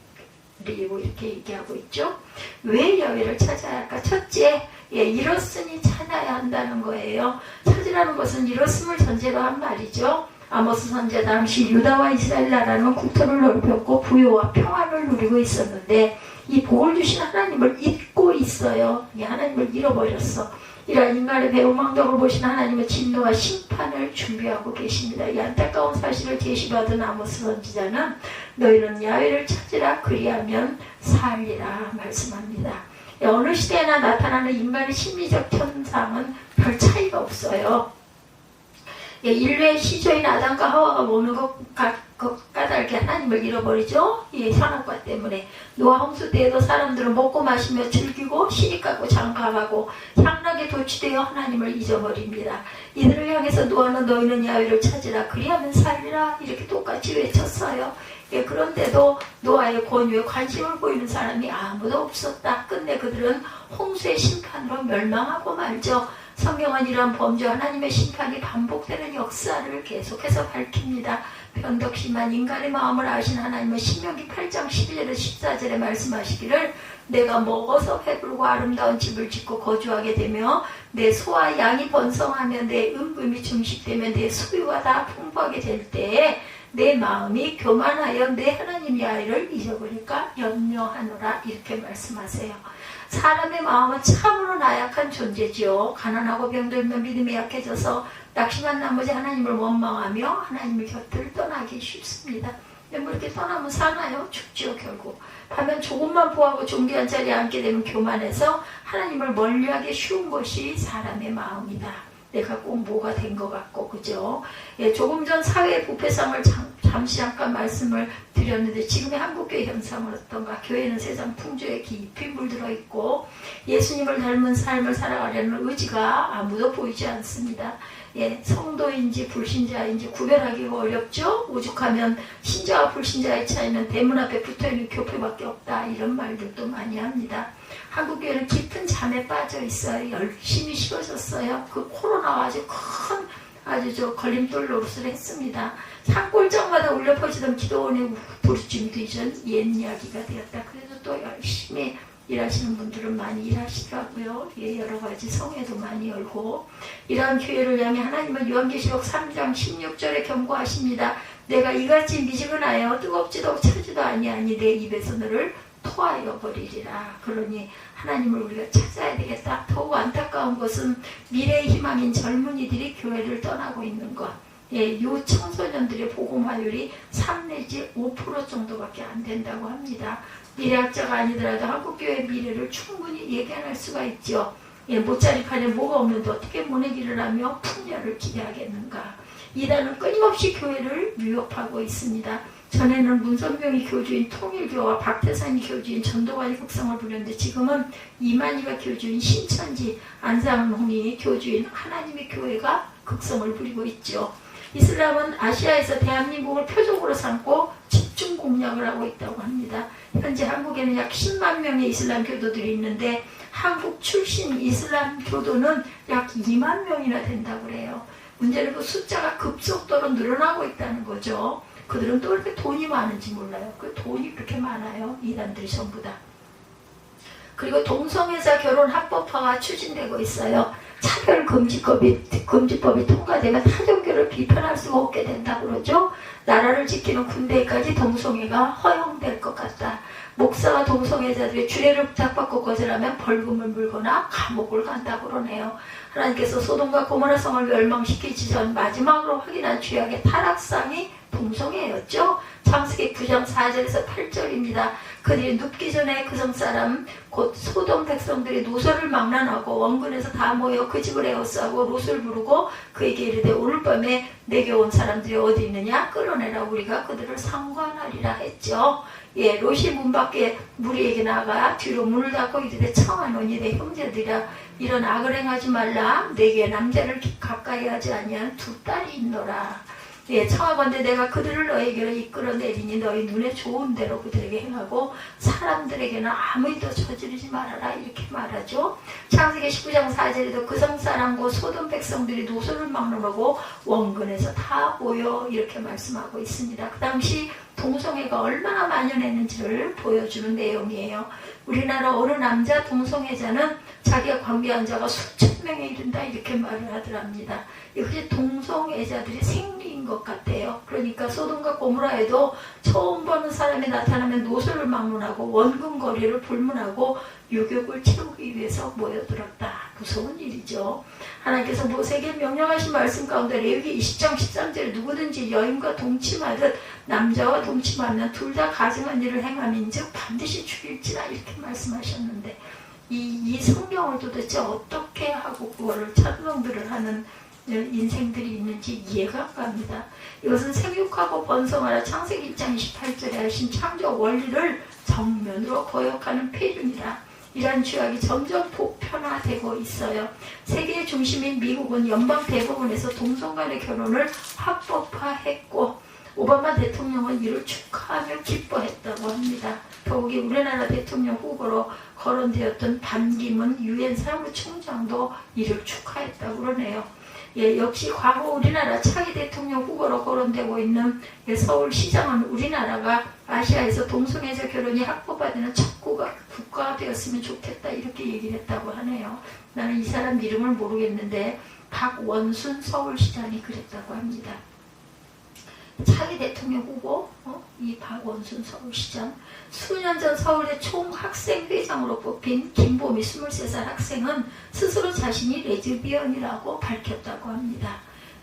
이렇게 얘기하고 있죠. 왜 야훼를 찾아야 할까? 첫째, 잃었으니 찾아야 한다는 거예요. 찾으라는 것은 잃었음을 전제로 한 말이죠. 아모스 선지자 당시 유다와 이스라엘 나라는 국토를 넓혔고 부요와 평안을 누리고 있었는데 이 복을 주신 하나님을 잊고 있어요. 이 하나님을 잃어버렸어. 이러한 인간의 배은망덕을 보신 하나님은 진노와 심판을 준비하고 계십니다. 이 안타까운 사실을 계시받은 아모스 선지자는 너희는 야훼를 찾으라, 그리하면 살리라 말씀합니다. 어느 시대나 나타나는 인간의 심리적 현상은 별 차이가 없어요. 인류의 시조인 아담과 하와가 먹는 것 까닭에 하나님을 잃어버리죠. 선악과 때문에. 노아 홍수 때에도 사람들은 먹고 마시며 즐기고 시집가고 장가가고 향락에 도취되어 하나님을 잊어버립니다. 이들을 향해서 노아는 너희는 야훼를 찾으라, 그리하면 살리라, 이렇게 똑같이 외쳤어요. 그런데도 노아의 권유에 관심을 보이는 사람이 아무도 없었다. 끝내 그들은 홍수의 심판으로 멸망하고 말죠. 성경은 이러한 범죄 하나님의 심판이 반복되는 역사를 계속해서 밝힙니다. 변덕심한 인간의 마음을 아신 하나님은 신명기 8장 12절에서 14절에 말씀하시기를 내가 먹어서 배부르고 아름다운 집을 짓고 거주하게 되며 내 소와 양이 번성하며 내 은금이 증식되며 내 소유가 다 풍부하게 될 때에 내 마음이 교만하여 내 하나님 야훼를 잊어버릴까 염려하노라, 이렇게 말씀하세요. 사람의 마음은 참으로 나약한 존재지요. 가난하고 병들면 믿음이 약해져서 낙심한 나머지 하나님을 원망하며 하나님의 곁을 떠나기 쉽습니다. 뭐 이렇게 떠나면 사나요? 죽지요 결국. 반면 조금만 부하고 존귀한 자리에 앉게 되면 교만해서 하나님을 멀리하기 쉬운 것이 사람의 마음이다. 내가 꼭 뭐가 된 것 같고, 그죠? 조금 전 사회의 부패상을 잠시 잠깐 말씀을 드렸는데 지금의 한국교회 현상은 어떤가? 교회는 세상 풍조에 깊이 물들어 있고 예수님을 닮은 삶을 살아가려는 의지가 아무도 보이지 않습니다. 성도인지 불신자인지 구별하기가 어렵죠? 오죽하면 신자와 불신자의 차이는 대문 앞에 붙어있는 교표밖에 없다, 이런 말들도 많이 합니다. 한국교회는 깊은 잠에 빠져 있어요. 열심히 쉬어졌어요. 그 코로나와 아주 걸림돌 노릇을 했습니다. 산골장마다 울려 퍼지던 기도원의 부르짖음도 이젠 옛 이야기가 되었다. 그래도 또 열심히 일하시는 분들은 많이 일하시더라고요. 여러 가지 성회도 많이 열고. 이러한 교회를 향해 하나님은 요한계시록 3장 16절에 경고하십니다. 내가 이같이 미지근하여 뜨겁지도 차지도 아니하니 내 입에서 너를 토하여 버리리라. 그러니 하나님을 우리가 찾아야 되겠다. 더욱 안타까운 것은 미래의 희망인 젊은이들이 교회를 떠나고 있는 것. 요 청소년들의 복음화율이 3 내지 5% 정도밖에 안 된다고 합니다. 미래학자가 아니더라도 한국교회의 미래를 충분히 예견할 수가 있죠. 모짜리 판에 뭐가 없는데 어떻게 모내기를 하며 풍년을 기대하겠는가. 이단은 끊임없이 교회를 위협하고 있습니다. 전에는 문선병이 교주인 통일교와 박태산이 교주인 전도관이 극성을 부렸는데 지금은 이만희가 교주인 신천지, 안상홍이 교주인 하나님의 교회가 극성을 부리고 있죠. 이슬람은 아시아에서 대한민국을 표적으로 삼고 집중 공략을 하고 있다고 합니다. 현재 한국에는 약 10만 명의 이슬람 교도들이 있는데 한국 출신 이슬람 교도는 약 2만 명이나 된다고 그래요. 문제는 그 숫자가 급속도로 늘어나고 있다는 거죠. 그들은 또 이렇게 돈이 많은지 몰라요. 그 돈이 그렇게 많아요. 이단들이 전부 다. 그리고 동성애자 결혼 합법화가 추진되고 있어요. 차별금지법이 통과되면 타종교를 비판할 수가 없게 된다고 그러죠. 나라를 지키는 군대까지 동성애가 허용될 것 같다. 목사와 동성애자들의 주례를 부탁받고 거절하면 벌금을 물거나 감옥을 간다고 그러네요. 하나님께서 소돔과 고모라 성을 멸망시키기 전 마지막으로 확인한 죄악의 타락상이 동성애였죠. 창세기 9장 4절에서 8절입니다. 그들이 눕기 전에 그 성사람 곧 소돔 백성들이 노소를 망란하고 원근에서 다 모여 그 집을 에워싸고 롯을 부르고 그에게 이르되 오늘 밤에 내게 온 사람들이 어디 있느냐 끌어내라 우리가 그들을 상관하리라 했죠. 예, 롯이 문 밖에 무리에게 나가 뒤로 문을 닫고 이르되 청하노니 내 형제들이라 이런 악을 행하지 말라 내게 남자를 가까이 하지 아니한 두 딸이 있노라. 예, 청하건대 내가 그들을 너에게로 이끌어내리니 너희 눈에 좋은 대로 그들에게 행하고 사람들에게는 아무 일도 저지르지 말아라 이렇게 말하죠. 창세기 19장 4절에도 그 성사람 곧 소돔 백성들이 노소를 막론하고 원근에서 다 모여 이렇게 말씀하고 있습니다. 그 당시 동성애가 얼마나 만연했는지를 보여주는 내용이에요. 우리나라 어느 남자 동성애자는 자기가 관계한 자가 수천 명에 이른다 이렇게 말을 하더랍니다. 이것이 동성애자들이 생리인 것 같아요. 그러니까 소돔과 고모라에도 처음 보는 사람이 나타나면 노소를 막론하고 원근거리를 불문하고 유격을 채우기 위해서 모여들었다. 무서운 일이죠. 하나님께서 모세에게 명령하신 말씀 가운데 레위기 20장 13절에 누구든지 여인과 동침하듯 남자와 동침하면 둘 다 가증한 일을 행함인즉 반드시 죽일지라 이렇게 말씀하셨는데 이 성경을 도대체 어떻게 하고 그거를 찬송들을 하는 인생들이 있는지 이해가 안 갑니다. 이것은 생육하고 번성하라 창세기 1장 28절에 하신 창조 원리를 정면으로 거역하는 폐륜이라. 이러한 죄악이 점점 보편화되고 있어요. 세계의 중심인 미국은 연방 대법원에서 동성 간의 결혼을 합법화했고 오바마 대통령은 이를 축하하며 기뻐했다고 합니다. 더욱이 우리나라 대통령 후보로 거론되었던 반기문 유엔 사무총장도 이를 축하했다고 그러네요. 예, 역시 과거 우리나라 차기 대통령 후보로 거론되고 있는 서울시장은 우리나라가 아시아에서 동성애자 결혼이 합법화되는 첫 국가가 되었으면 좋겠다 이렇게 얘기를 했다고 하네요. 나는 이 사람 이름을 모르겠는데 박원순 서울시장이 그랬다고 합니다. 차기 대통령 후보 이 박원순 서울시장 수년 전 서울대 총학생회장으로 뽑힌 김보미 23살 학생은 스스로 자신이 레즈비언이라고 밝혔다고 합니다.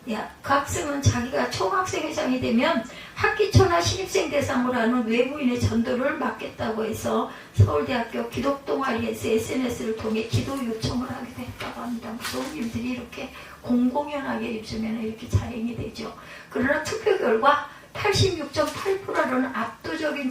그 학생은 자기가 총학생회장이 되면 학기초나 신입생 대상으로 하는 외부인의 전도를 맡겠다고 해서 서울대학교 기독동아리에서 SNS를 통해 기도 요청을 하기도 했다고 합니다. 무서운 일들이 이렇게 공공연하게 요즘에는 이렇게 자행이 되죠. 그러나 투표 결과 86.8%라는 압도적인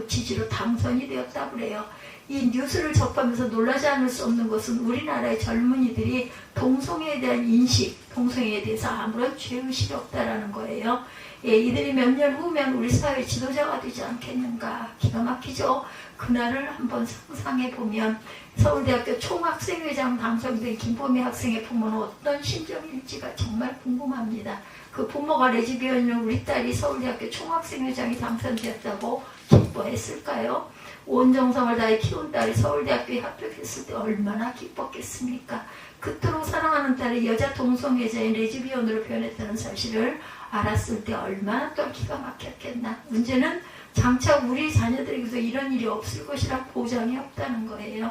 지지로 당선이 되었다고 그래요. 이 뉴스를 접하면서 놀라지 않을 수 없는 것은 우리나라의 젊은이들이 동성애에 대한 인식, 동성애에 대해서 아무런 죄의식이 없다라는 거예요. 예, 이들이 몇 년 후면 우리 사회 지도자가 되지 않겠는가. 기가 막히죠. 그날을 한번 상상해 보면 서울대학교 총학생회장 당선된 김보미 학생의 부모는 어떤 심정일지가 정말 궁금합니다. 그 부모가 레즈비언인 우리 딸이 서울대학교 총학생회장이 당선되었다고 기뻐했을까요? 온 정성을 다해 키운 딸이 서울대학교에 합격했을 때 얼마나 기뻤겠습니까? 그토록 사랑하는 딸이 여자 동성애자인 레즈비언으로 변했다는 사실을 알았을 때 얼마나 또 기가 막혔겠나. 문제는 장차 우리 자녀들에게서 이런 일이 없을 것이라 보장이 없다는 거예요.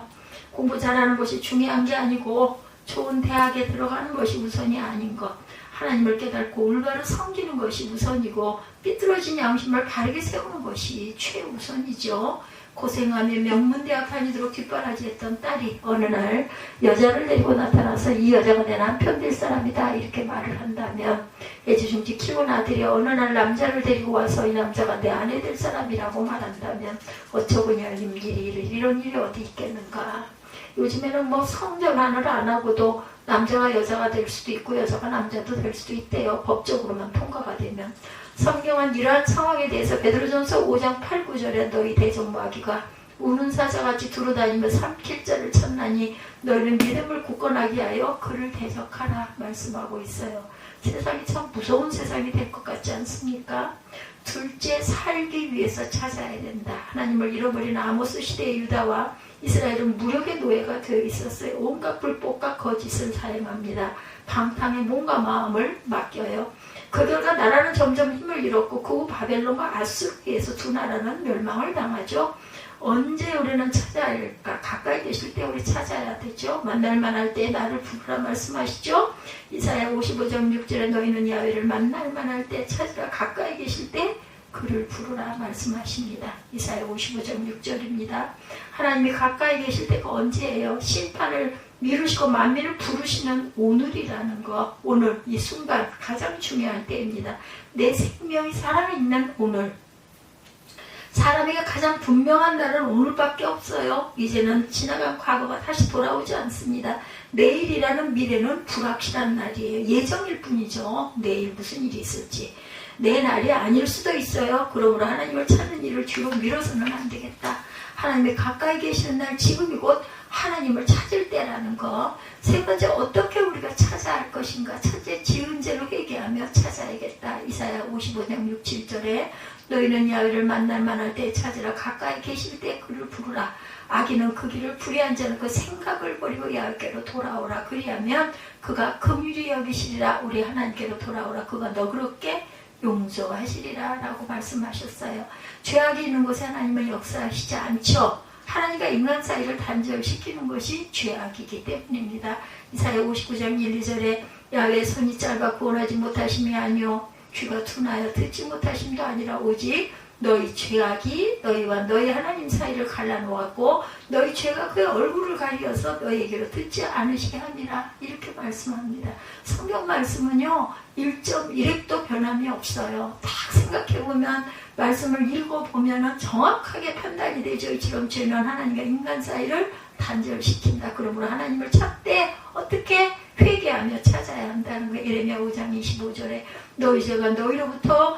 공부 잘하는 것이 중요한 게 아니고 좋은 대학에 들어가는 것이 우선이 아닌 것. 하나님을 깨닫고 올바로 섬기는 것이 우선이고 삐뚤어진 양심을 바르게 세우는 것이 최우선이죠. 고생하며 명문대학 다니도록 뒷바라지했던 딸이 어느 날 여자를 데리고 나타나서 이 여자가 내 남편 될 사람이다 이렇게 말을 한다면 애지중지 키운 아들이 어느 날 남자를 데리고 와서 이 남자가 내 아내 될 사람이라고 말한다면 어처구니 없는 이런 일이 어디 있겠는가. 요즘에는 뭐 성전환을 안 하고도 남자가 여자가 될 수도 있고 여자가 남자도 될 수도 있대요. 법적으로만 통과가 되면. 성경은 이러한 상황에 대해서 베드로전서 5장 8, 9절에 너희 대적마귀가 우는 사자같이 두루다니며 삼킬 자를 찾나니 너희는 믿음을 굳건하게 하여 그를 대적하라 말씀하고 있어요. 세상이 참 무서운 세상이 될 것 같지 않습니까? 둘째, 살기 위해서 찾아야 된다. 하나님을 잃어버린 아모스 시대의 유다와 이스라엘은 무력의 노예가 되어 있었어요. 온갖 불법과 거짓을 사용합니다. 방탕의 몸과 마음을 맡겨요. 그 결과 나라는 점점 힘을 잃었고 그 후 바벨론과 아수르에서 두 나라는 멸망을 당하죠. 언제 우리는 찾아야 할까? 가까이 계실 때 우리 찾아야 되죠. 만날만 할 때 나를 부르라 말씀하시죠. 이사야 55장 6절에 너희는 야훼를 만날만 할 때 찾으라. 가까이 계실 때 그를 부르라 말씀하십니다. 이사야 55장 6절입니다. 하나님이 가까이 계실 때가 언제예요? 심판을 미루시고 만민을 부르시는 오늘이라는 거. 오늘 이 순간 가장 중요한 때입니다. 내 생명이 살아있는 오늘. 사람에게 가장 분명한 날은 오늘밖에 없어요. 이제는 지나간 과거가 다시 돌아오지 않습니다. 내일이라는 미래는 불확실한 날이에요. 예정일 뿐이죠. 내일 무슨 일이 있을지. 내 날이 아닐 수도 있어요. 그러므로 하나님을 찾는 일을 뒤로 미뤄서는 안 되겠다. 하나님이 가까이 계시는 날, 지금이 곧 하나님을 찾을 때라는 거. 세 번째, 어떻게 우리가 찾아야 할 것인가. 첫째, 지은 죄로 회개하며 찾아야겠다. 이사야 55장 6, 7절에 너희는 야훼를 만날 만할 때 찾으라. 가까이 계실 때 그를 부르라. 악인은 그 길을 불의한 자는 그 생각을 버리고 야훼께로 돌아오라. 그리하면 그가 긍휼히 여기시리라. 우리 하나님께로 돌아오라. 그가 너그럽게 용서하시리라 라고 말씀하셨어요. 죄악이 있는 곳에 하나님은 역사하시지 않죠. 하나님과 인간 사이를 단절시키는 것이 죄악이기 때문입니다. 이사야 59장 1, 2절에 야훼의 손이 짧아 구원하지 못하심이 아니요 귀가 둔하여 듣지 못하심도 아니라 오직 너희 죄악이 너희와 너희 하나님 사이를 갈라놓았고 너희 죄가 그의 얼굴을 가리어서 너희에게로 듣지 않으시게 하니라. 이렇게 말씀합니다. 성경 말씀은요 1.1획도 변함이 없어요. 딱 생각해보면 말씀을 읽어보면 정확하게 판단이 되죠. 이처럼 죄는 하나님과 인간 사이를 단절시킨다. 그러므로 하나님을 찾되 어떻게 회개하며 찾아야 한다는 거예요. 예레미야 5장 25절에 너희 죄가 너희로부터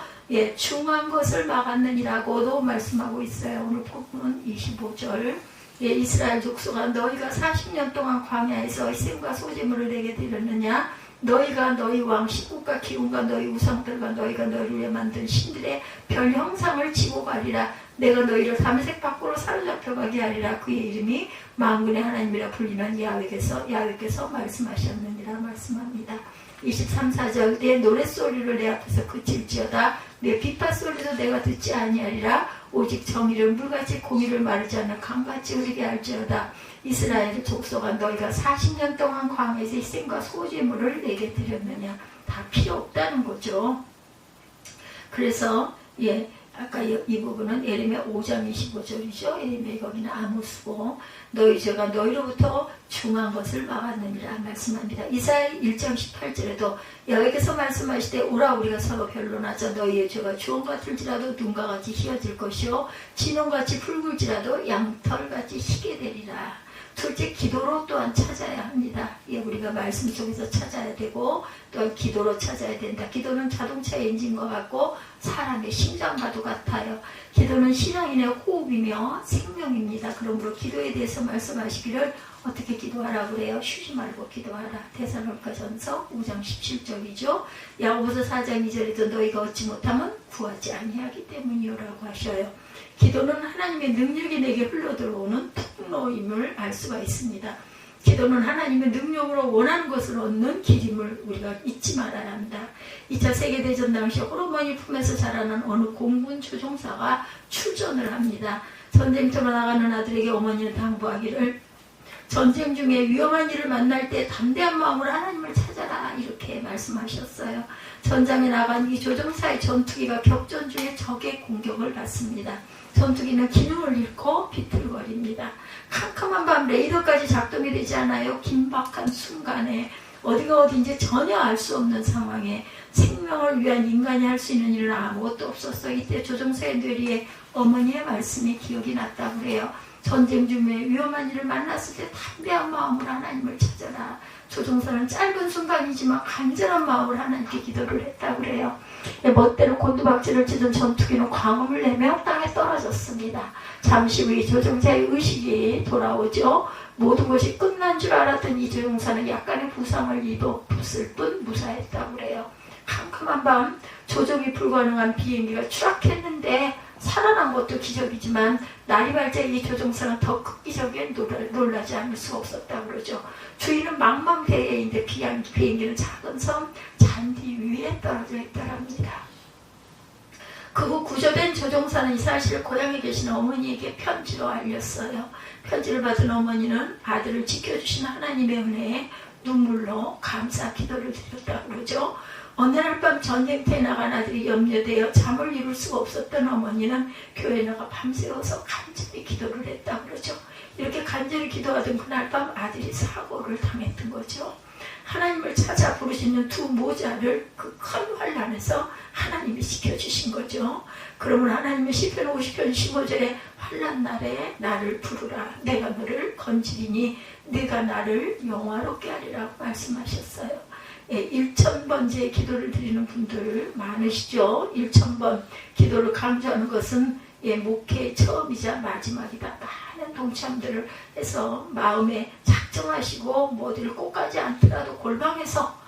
중한 것을 막았느니라고도 말씀하고 있어요. 오늘 본문 25절. 이스라엘 족속아 너희가 40년 동안 광야에서 희생과 소제물을 내게 드렸느냐. 너희가 너희 왕 시국과 기운과 너희 우상들과 너희가 너희를 위해 만든 신들의 별 형상을 지고 가리라. 내가 너희를 담에색 밖으로 사로잡혀가게 하리라. 그의 이름이 만군의 하나님이라 불리는 야훼께서 말씀하셨느니라 말씀합니다. 23, 4절 내 노랫소리를 내 앞에서 그칠지어다. 내 비파소리도 내가 듣지 아니하리라. 오직 정의를 물같이 공의를 마르지 않는 강같이 흐르게 할지어다. 이스라엘 족속아 너희가 40년 동안 광야에서 희생과 소제물을 내게 드렸느냐. 다 필요 없다는 거죠. 그래서 아까 이 부분은 예레미야 5장 25절이죠. 예레미야 거기는 아모스고 너희 죄가 너희로부터 중한 것을 막았느니라 말씀합니다. 이사야 1장 18절에도 여호와께서 말씀하시되 오라 우리가 서로 변론하자. 너희의 죄가 주홍 같을지라도 눈과 같이 희어질 것이요 진홍같이 붉을지라도 양털같이 희게 되리라. 둘째, 기도로 또한 찾아야 합니다. 우리가 말씀 속에서 찾아야 되고 또 기도로 찾아야 된다. 기도는 자동차 엔진과 같고 사람의 심장과도 같아요. 기도는 신앙인의 호흡이며 생명입니다. 그러므로 기도에 대해서 말씀하시기를 어떻게 기도하라고 그래요? 쉬지 말고 기도하라. 데살로니가전서 5장 17절이죠. 야고보서 4장 2절에도 너희가 얻지 못하면 구하지 아니하기 때문이요라고 하셔요. 기도는 하나님의 능력이 내게 흘러들어오는 통로임을 알 수가 있습니다. 기도는 하나님의 능력으로 원하는 것을 얻는 길임을 우리가 잊지 말아야 합니다. 2차 세계대전 당시 호르몬이 품에서 자라는 어느 공군 조종사가 출전을 합니다. 전쟁터로 나가는 아들에게 어머니는 당부하기를 전쟁 중에 위험한 일을 만날 때 담대한 마음으로 하나님을 찾아라 이렇게 말씀하셨어요. 전장에 나간 이 조종사의 전투기가 격전 중에 적의 공격을 받습니다. 전투기는 기능을 잃고 비틀거립니다. 캄캄한 밤 레이더까지 작동이 되지 않아요. 긴박한 순간에 어디가 어디인지 전혀 알 수 없는 상황에 생명을 위한 인간이 할 수 있는 일은 아무것도 없었어요. 이때 조종사의 뇌리에 어머니의 말씀이 기억이 났다고 그래요. 전쟁 중에 위험한 일을 만났을 때 담대한 마음으로 하나님을 찾아라. 조종사는 짧은 순간이지만 간절한 마음으로 하나님께 기도를 했다고 그래요. 멋대로 곤두박질을 치던 전투기는 광음을 내며 땅에 떨어졌습니다. 잠시 후 이 조종사의 의식이 돌아오죠. 모든 것이 끝난 줄 알았던 이 조종사는 약간의 부상을 입었을 뿐 무사했다고 그래요. 캄캄한 밤 조종이 불가능한 비행기가 추락했는데 살아난 것도 기적이지만 날이 밝자 이 조종사는 더 극기적인 놀라지 않을 수 없었다고 그러죠. 주위는 망망대해인데 비행기는 작은 섬 잔디 위에 떨어져 있더랍니다. 그 후 구조된 조종사는 이 사실을 고향에 계신 어머니에게 편지로 알렸어요. 편지를 받은 어머니는 아들을 지켜주신 하나님의 은혜에 눈물로 감사 기도를 드렸다고 그러죠. 어느 날 밤 전쟁터에 나간 아들이 염려되어 잠을 이룰 수가 없었던 어머니는 교회에 나가 밤새워서 간절히 기도를 했다 그러죠. 이렇게 간절히 기도하던 그날 밤 아들이 사고를 당했던 거죠. 하나님을 찾아 부르시는 두 모자를 그 큰 환난에서 하나님이 지켜주신 거죠. 그러면 하나님은 시편 50편 15절에 환난 날에 나를 부르라 내가 너를 건지리니 네가 나를 영화롭게 하리라고 말씀하셨어요. 1000번째 기도를 드리는 분들 많으시죠. 1000번 기도를 강조하는 것은 목회의 처음이자 마지막이다. 많은 동참들을 해서 마음에 작정하시고 뭐 어디를 꼭 가지 않더라도 골방에서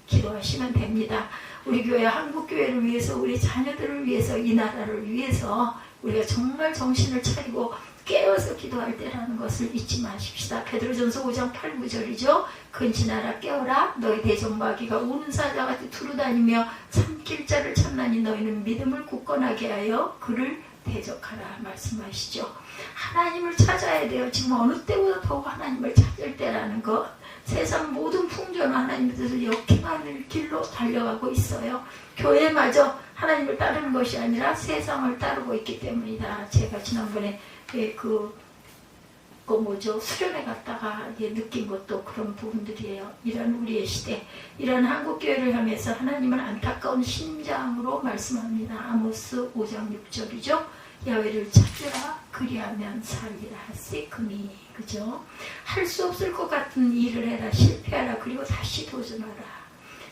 기도하시면 됩니다. 우리 교회 한국교회를 위해서 우리 자녀들을 위해서 이 나라를 위해서 우리가 정말 정신을 차리고 깨어서 기도할 때라는 것을 잊지 마십시다. 베드로전서 5장 8, 9절이죠. 근신하라 깨어라 너희 대적마귀가 우는 사자같이 두루다니며 삼킬 자를 찾나니 너희는 믿음을 굳건하게 하여 그를 대적하라 말씀하시죠. 하나님을 찾아야 돼요. 지금 어느 때보다 더욱 하나님을 찾을 때라는 것. 세상 모든 풍조는 하나님의 뜻을 역행하는 길로 달려가고 있어요. 교회마저 하나님을 따르는 것이 아니라 세상을 따르고 있기 때문이다. 제가 지난번에 수련회 갔다가 느낀 것도 그런 부분들이에요. 이런 우리의 시대, 이런 한국교회를 향해서 하나님은 안타까운 심장으로 말씀합니다. 아모스 5장 6절이죠. 야훼를 찾으라 그리하면 살리라 세크니 그죠? 할 수 없을 것 같은 일을 해라 실패하라 그리고 다시 도전하라.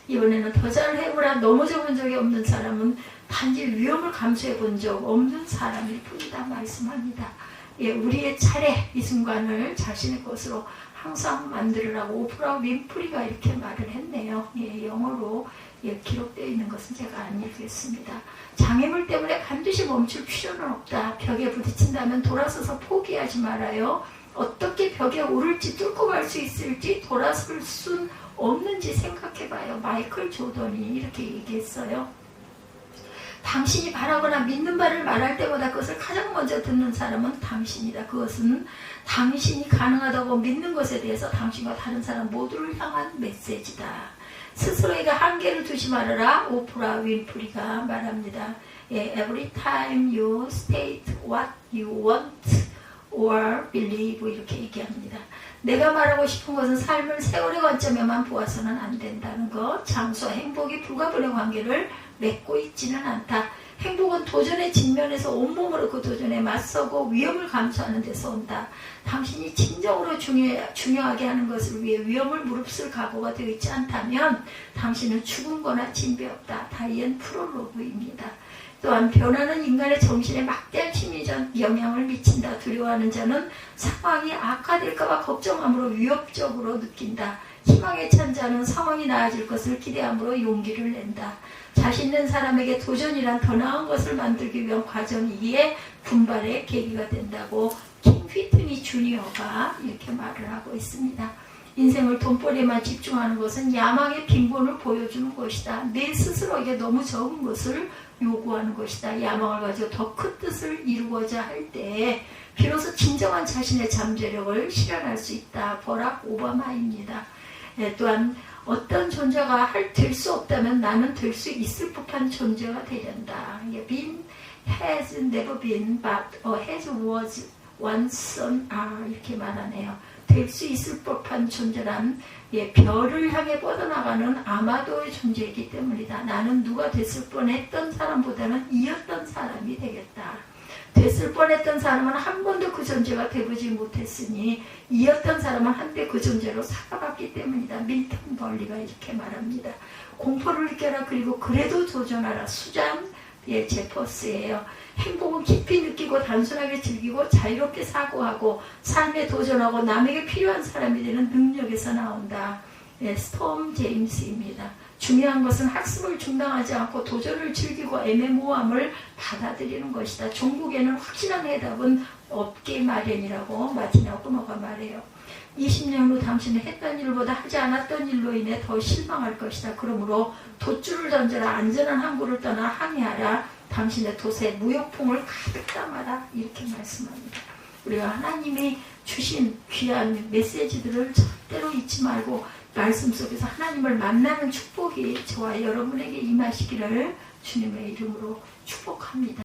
이번에는 더 잘 해보라. 넘어져 본 적이 없는 사람은 단지 위험을 감수해 본 적 없는 사람일 뿐이다 말씀합니다. 우리의 차례 이 순간을 자신의 것으로 항상 만들으라고 오프라 윈프리가 이렇게 말을 했네요. 영어로 기록되어 있는 것은 제가 안 읽겠습니다. 장애물 때문에 반드시 멈출 필요는 없다. 벽에 부딪힌다면 돌아서서 포기하지 말아요. 어떻게 벽에 오를지 뚫고 갈 수 있을지 돌아설 순 없는지 생각해봐요. 마이클 조던이 이렇게 얘기했어요. 당신이 바라거나 믿는 바를 말할 때보다 그것을 가장 먼저 듣는 사람은 당신이다. 그것은 당신이 가능하다고 믿는 것에 대해서 당신과 다른 사람 모두를 향한 메시지다. 스스로에게 한계를 두지 말아라. 오프라 윈프리가 말합니다. Every time you state what you want or believe 이렇게 얘기합니다. 내가 말하고 싶은 것은 삶을 세월의 관점에만 보아서는 안 된다는 것. 장수와 행복이 불가분의 관계를 맺고 있지는 않다. 행복은 도전에 직면해서 온몸으로 그 도전에 맞서고 위험을 감수하는 데서 온다. 당신이 진정으로 중요하게 하는 것을 위해 위험을 무릅쓸 각오가 되어 있지 않다면 당신은 죽은 거나 진배 없다. 다이앤 프롤로그입니다. 또한 변하는 인간의 정신에 막대한 심리적 영향을 미친다. 두려워하는 자는 상황이 악화될까봐 걱정함으로 위협적으로 느낀다. 희망에 찬 자는 상황이 나아질 것을 기대함으로 용기를 낸다. 자신 있는 사람에게 도전이란 더 나은 것을 만들기 위한 과정이기에 분발의 계기가 된다고 킹 휘트니 주니어가 이렇게 말을 하고 있습니다. 인생을 돈벌이에만 집중하는 것은 야망의 빈곤을 보여주는 것이다. 내 스스로에게 너무 적은 것을 요구하는 것이다. 야망을 가지고 더 큰 뜻을 이루고자 할 때 비로소 진정한 자신의 잠재력을 실현할 수 있다. 버락 오바마입니다. 또한 어떤 존재가 될 수 없다면 나는 될 수 있을 법한 존재가 되련다. Been has never been but has was once are 이렇게 말하네요. 될 수 있을 법한 존재란 별을 향해 뻗어나가는 아마도의 존재이기 때문이다. 나는 누가 됐을 뻔했던 사람보다는 이었던 사람이 되겠다. 됐을 뻔했던 사람은 한 번도 그 존재가 되보지 못했으니 이었던 사람은 한때 그 존재로 살아갔기 때문이다. 밀턴 벌리가 이렇게 말합니다. 공포를 느껴라 그리고 그래도 도전하라. 수잔 제퍼스예요. 행복은 깊이 느끼고 단순하게 즐기고 자유롭게 사고하고 삶에 도전하고 남에게 필요한 사람이 되는 능력에서 나온다. 스톰 제임스입니다. 중요한 것은 학습을 중단하지 않고 도전을 즐기고 애매모호함을 받아들이는 것이다. 종국에는 확실한 해답은 없기 마련이라고 마티나 꾸머가 말해요. 20년 후 당신은 했던 일보다 하지 않았던 일로 인해 더 실망할 것이다. 그러므로 돛줄을 던져라. 안전한 항구를 떠나 항해하라. 당신의 돛에 무역풍을 가득 담아라. 이렇게 말씀합니다. 우리가 하나님이 주신 귀한 메시지들을 절대로 잊지 말고 말씀 속에서 하나님을 만나는 축복이 저와 여러분에게 임하시기를 주님의 이름으로 축복합니다.